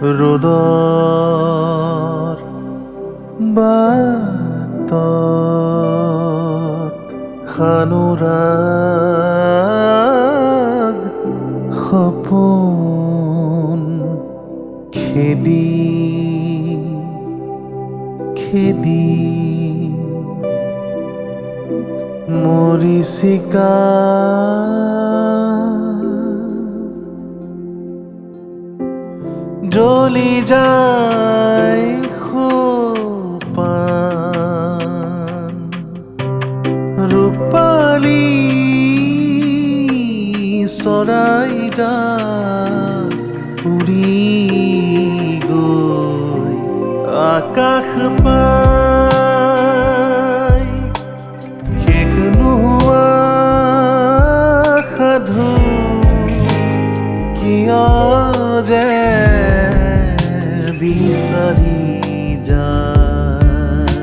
ৰ'দৰ বাটত সানুৰাগ সপোন খেদি খেদি মৰিচিকা জ্বলি যায় সোপান ৰূপালী চৰাই যাক উৰি গৈ আকাশ পাই শেষ নোহোৱা সাধু কিয় যে বিচাৰি যায়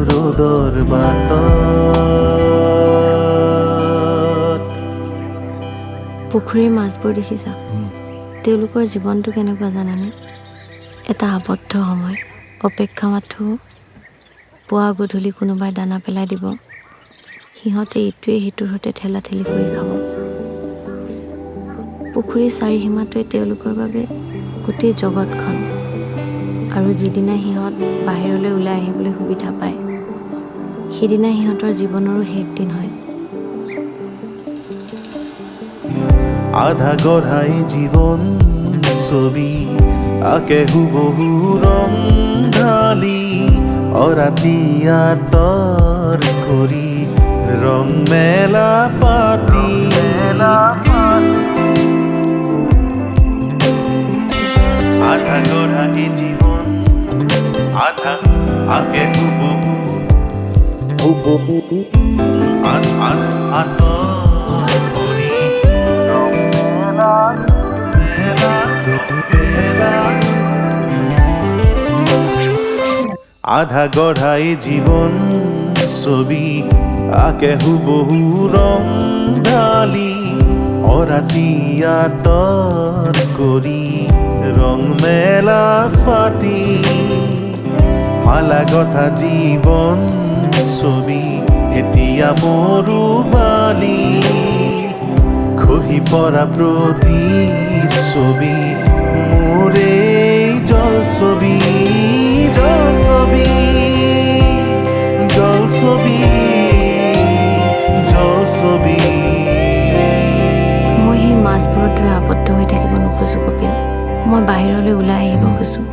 ৰ'দৰ বাটত। পুখুৰীৰ মাছবোৰ দেখিছা, তেওঁলোকৰ জীৱনটো কেনেকুৱা জানানে? এটা আবদ্ধ সময়, অপেক্ষা মাথো পুৱা গধূলি কোনোবাই দানা পেলাই দিব, সিহঁতে ইটোৱে সিটোৰ সৈতে ঠেলা ঠেলি কৰি খাব। পুখুৰীৰ চাৰিসীমাটোৱে তেওঁলোকৰ বাবে গোটেই জগতখন। আৰু যিদিনা সিহঁত বাহিৰলৈ ওলাই আহিবলৈ সুবিধা পায়, সিদিনা সিহঁতৰ জীৱনৰো শেষ দিন হয়। আধা গঢ়াই জীৱন ছবি আকে হুবহু ৰং ঢালি অৰাতি আঁতৰ কৰি ৰং মেলা পাতি আধা গঢ়াই জীৱন আধা আকে হুবহু আঁতৰ কৰি আধা গঢ়াই জীৱন ছবি আকে হুবহু ৰং ঢালি অৰাতি আঁতৰ কৰি ৰং মেলা পাতি মালা গথা জীৱন ছবি এতিয়া মৰুবালি খহি পৰা প্ৰতি ছবি মোৰে জল ছবি জল ছবি জল ছবি জল ছবি। মই সেই মাছবোৰৰ দৰে আবদ্ধ হৈ থাকিব নোখোজো কপিল, মই বাহিৰলৈ ওলাই আহিব খোজোঁ।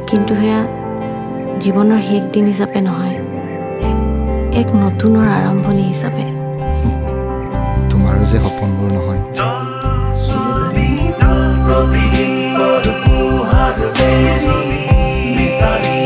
কিন্তু সেয়া জীৱনৰ শেষ দিন হিচাপে নহয়, এক নতুনৰ আৰম্ভণি হিচাপে। তোমাৰো যে সপোনবোৰ নহয় বিচাৰি